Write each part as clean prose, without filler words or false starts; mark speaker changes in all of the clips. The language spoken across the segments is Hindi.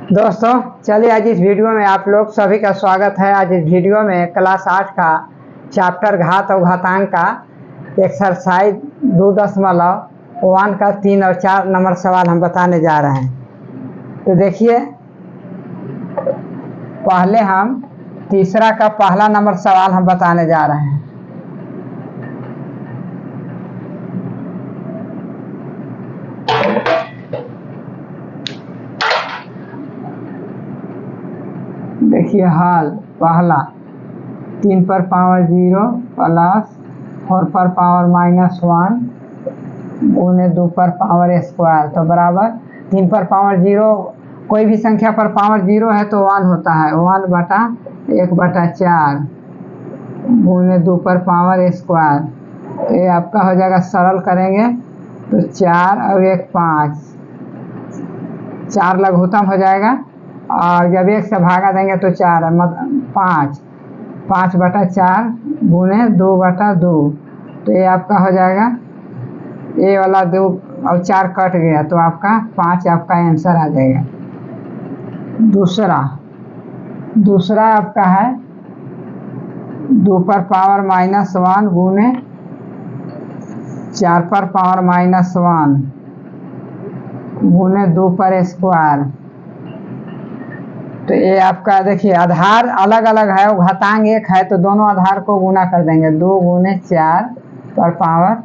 Speaker 1: दोस्तों चलिए आज इस वीडियो में आप लोग सभी का स्वागत है। आज इस वीडियो में क्लास 8 का चैप्टर घात और घातांक का एक्सरसाइज 2.1 का 3 और 4 नंबर सवाल हम बताने जा रहे हैं। तो देखिए, पहले हम तीसरा का पहला नंबर सवाल हम बताने जा रहे हैं। देखिए हल पहला 3 पर पावर 0 प्लस 4 पर पावर -1 गुने 2 पर पावर स्क्वायर, तो बराबर 3 पर पावर 0, कोई भी संख्या पर पावर 0 है तो 1 होता है, 1/1/4 गुने 2 पर पावर स्क्वायर। तो ये आपका हो जाएगा, सरल करेंगे तो 4 और 1 5, 4 लघुत्तम हो जाएगा और जब 1 से भागा देंगे तो 4 5, 5/4 गुने 2/2, तो ये आपका हो जाएगा, ये वाला 2 और 4 कट गया तो आपका 5 आपका आंसर आ जाएगा। दूसरा आपका है 2 पर पावर -1 गुने 4 पर पावर -1 गुने 2 पर स्क्वायर। तो ये आपका देखिए आधार अलग अलग है, वो घातांक 1 है तो दोनों आधार को गुना कर देंगे। 2 गुने 4 पर पावर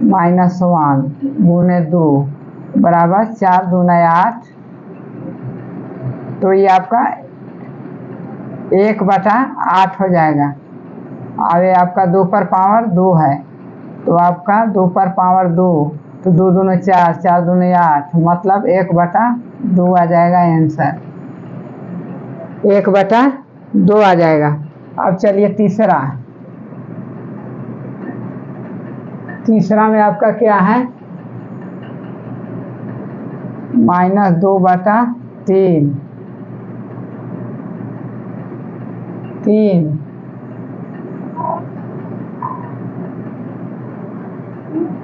Speaker 1: -1 गुने 2 बराबर 4 दूना 8, तो ये आपका 1/8 हो जाएगा। और ये आपका 2 पर पावर 2 है तो आपका 2 पर पावर 2, तो 2 दूना 4, 4 दूना 8, मतलब 1/2 आ जाएगा आंसर, 1/2 आ जाएगा। अब चलिए तीसरा में आपका क्या है, -2/3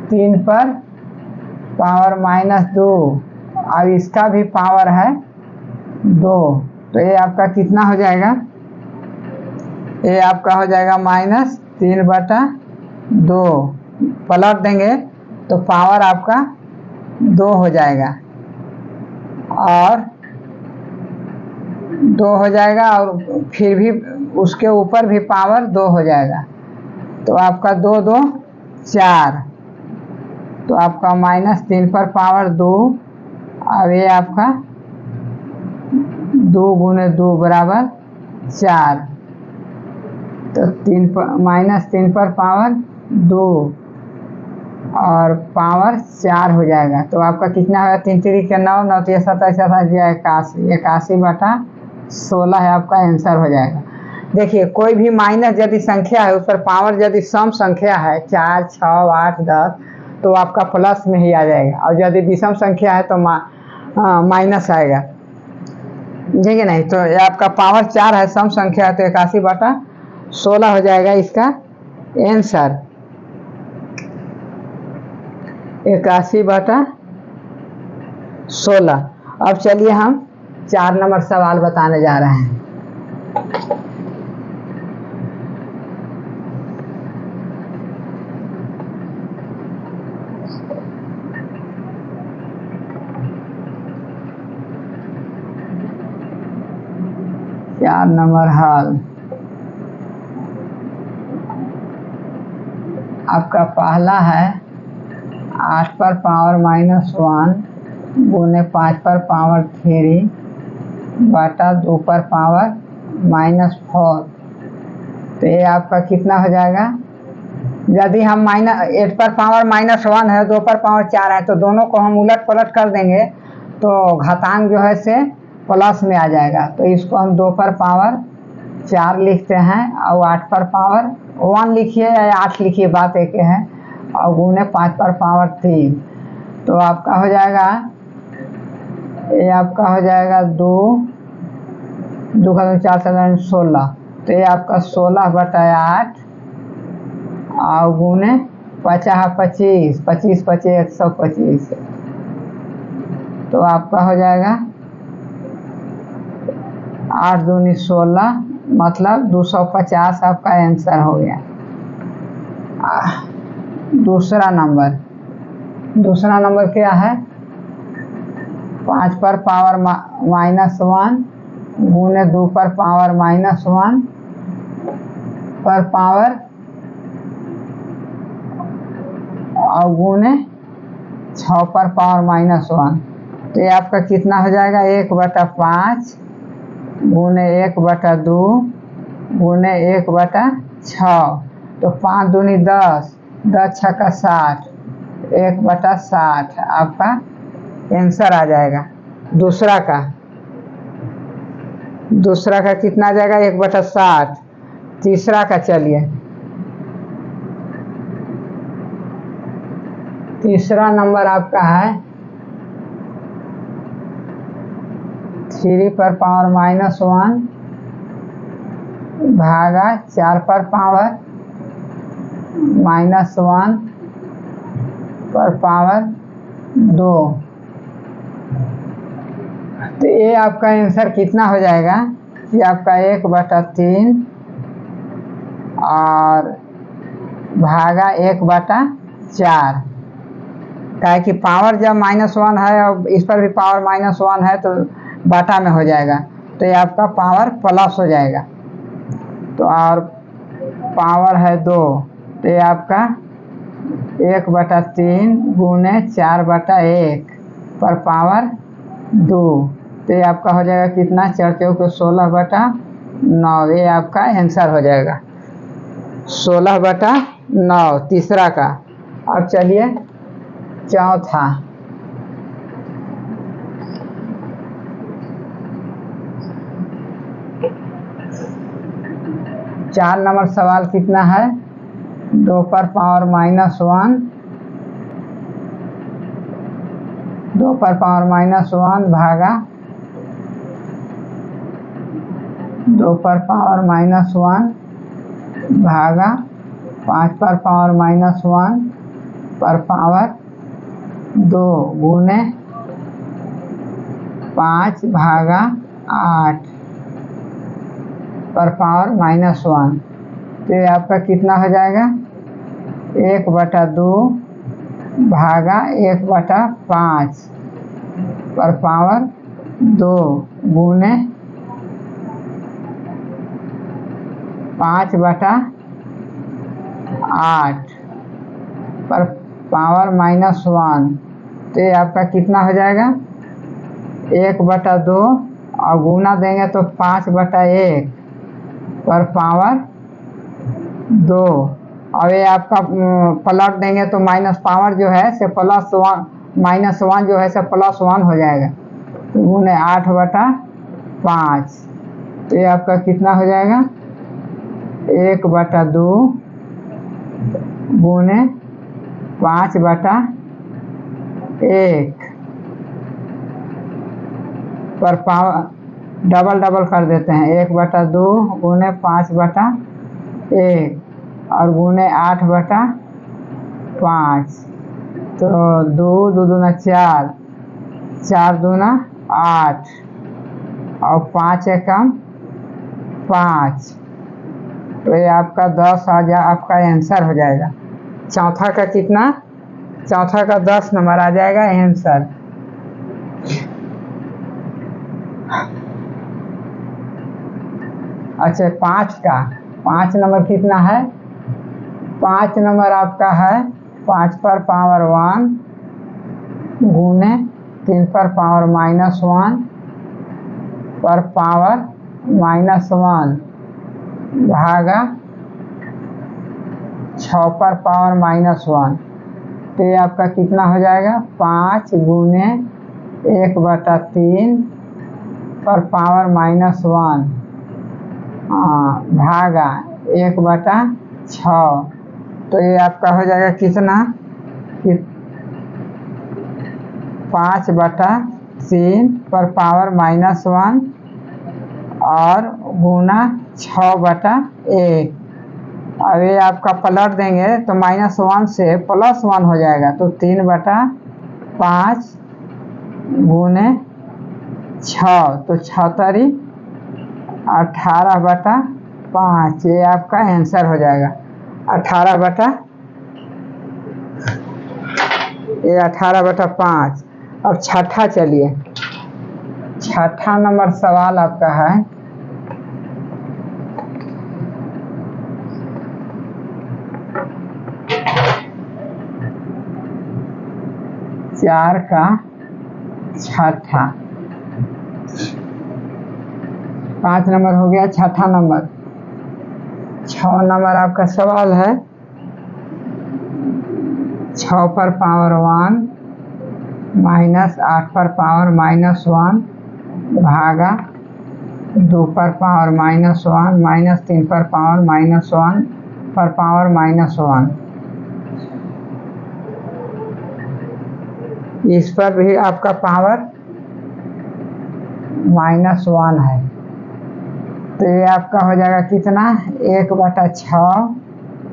Speaker 1: 3 पर पावर -2 और इसका भी पावर है 2, तो ये आपका कितना हो जाएगा, ये आपका हो जाएगा -3/2, पलट देंगे तो पावर आपका 2 हो जाएगा और 2 हो जाएगा और फिर भी उसके ऊपर भी पावर 2 हो जाएगा, तो आपका 2 2 4, तो आपका -3 पर पावर 2, अब ये आपका 2 गुने 2 बराबर 4, तो -3 पर पावर 2 और पावर 4 हो जाएगा, तो आपका कितना होगा, 3 3 के 9, 9 3 27 81/16 है आपका आंसर हो जाएगा। देखिए कोई भी माइनस यदि संख्या है उस पर पावर यदि सम संख्या है 4 6 8 10 तो आपका प्लस में ही आ जाएगा, और यदि विषम संख्या है तो माइनस आएगा, ठीक है नहीं। तो ये आपका पावर 4 है, सम संख्या है तो 81/16 हो जाएगा इसका आंसर, 81/16। अब चलिए हम 4 नंबर सवाल बताने जा रहे हैं। चार नंबर हल आपका पहला है 8 पर पावर -1 गुने 5 पर पावर 3 बटा 2 पर पावर -4, तो ये आपका कितना हो जाएगा, यदि हम 8 पर पावर -1 है, 2 पर पावर 4 है, तो दोनों को हम उलट पलट कर देंगे तो घातांक जो है से प्लस में आ जाएगा, तो इसको हम 2 पर पावर 4 लिखते हैं और 8 पर पावर 1 लिखिए या 8 लिखिए, बात एक है, और गुने 5 पर पावर 3, तो आपका हो जाएगा, ये आपका हो जाएगा 2 2 का 4 7 16, तो ये आपका 16/8 और गुने 50 25 25 25 125, तो आपका हो जाएगा 8 दूनी 16, मतलब 250 आपका आंसर हो गया। दूसरा नंबर क्या है? 5 पर पावर -1 गुने 2 पर पावर -1 पर पावर और गुने 6 पर पावर -1। तो ये आपका कितना हो जाएगा? 1/5 गुने 1/2 गुने 1/6। तो 5 दूनी 10, 10 छक्का 60, 1/60 आपका आंसर आ जाएगा। दूसरा का कितना आ जाएगा? 1/60। तीसरा का चलिए, तीसरा नंबर आपका है 3 पर पावर -1 भागा 4 पर पावर -1 पर पावर 2। तो ये आपका आंसर कितना हो जाएगा कि आपका 1/3 और भागा 1/4। क्या है कि पावर जब -1 है और इस पर भी पावर -1 है तो बाटा में हो जाएगा, तो ये आपका पावर प्लस हो जाएगा। तो और पावर है 2, तो ये आपका 1/3 गुने 4/1 पर पावर 2। तो ये आपका हो जाएगा कितना? 4 चौके 16/9। ये आपका आंसर हो जाएगा 16/9 तीसरा का। अब चलिए चौथा। चार नंबर सवाल कितना है? 2 पर पावर -1 2 पर पावर -1 भागा 2 पर पावर -1 भागा 5 पर पावर -1 पर पावर 2 गुने 5 भागा 8 पर पावर -1। तो ये आपका कितना हो जाएगा? 1/2 भागा 1/5 पर पावर 2 गुने 5/8 पर पावर -1। तो ये आपका कितना हो जाएगा? 1/2 और गुना देंगे तो 5/1 पर पावर 2। और ये आपका पलट देंगे तो माइनस पावर जो है से +1 -1 जो है से +1 हो जाएगा, तो गुने 8/5। तो ये आपका कितना हो जाएगा? 1/2 गुने 5/1 पर पावर डबल कर देते हैं। 1/2 गुने 5/1 और गुने 8/5। तो 2 दूना 4, 4 दूना 8 और 5 एकम 5। तो ये आपका 10 आपका आंसर हो जाएगा। चौथा का कितना? चौथा का 10 नंबर आ जाएगा आंसर। अच्छा, 5 नंबर कितना है? 5 नंबर आपका है 5 पर पावर 1 गुने 3 पर पावर -1 पर पावर -1 भागा 6 पर पावर -1। तो ये आपका कितना हो जाएगा? 5 गुने 1/3 पर पावर -1 भागा 1/6। तो ये आपका हो जाएगा कितना? 5/3 पर पावर -1 और गुना 6/1। अब ये आपका पलट देंगे तो -1 से +1 हो जाएगा, तो 3/5 गुने 6, तो 6 तरी 18/5, ये आपका आंसर हो जाएगा 18/5। अब छठा, चलिए छठा नंबर सवाल आपका है 4 का छठा। 5 नंबर हो गया, छठा नंबर। 6 नंबर आपका सवाल है 6 पर पावर 1 माइनस 8 पर पावर -1 भागा 2 पर पावर -1 माइनस 3 पर पावर -1 पर पावर -1। इस पर भी आपका पावर -1 है, तो ये आपका हो जाएगा कितना, 1/6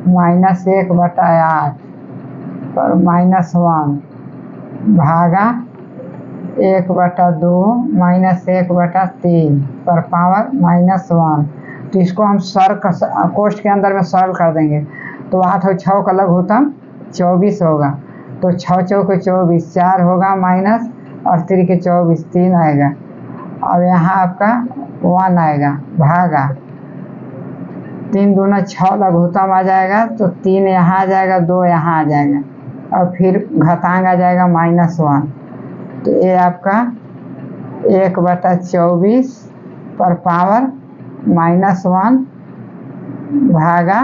Speaker 1: माइनस 1/8 पर -1 भागा 1/2 माइनस 1/3 पर पावर -1। तो इसको हम कोष्ठ के अंदर में सरल कर देंगे, तो 8 और 6 का लघुत्तम 24 होगा। तो 6 चौके 24, 4 होगा माइनस और 3 के 24, 3 आएगा। अब यहाँ आपका 1 आएगा भागा 3 दूना 6 लघुत्तम आ जाएगा, तो 3 यहाँ आ जाएगा, 2 यहाँ आ जाएगा और फिर घातांक आ जाएगा -1। तो ये आपका 1/24 पर पावर -1 भागा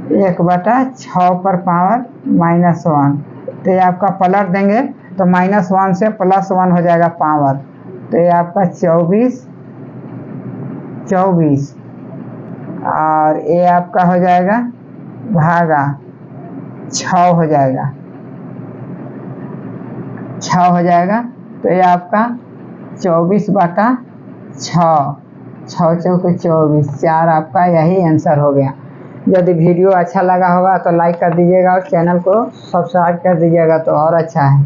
Speaker 1: 1/6 पर पावर -1। तो ये आपका पलट देंगे तो -1 से +1 हो जाएगा पावर। तो ये आपका 24 और ये आपका हो जाएगा भागा 6 हो जाएगा, 6 हो जाएगा। तो ये आपका 24/6, 6 चौके 24, 4 आपका यही आंसर हो गया। यदि वीडियो अच्छा लगा होगा तो लाइक कर दीजिएगा और चैनल को सब्सक्राइब कर दीजिएगा तो और अच्छा है।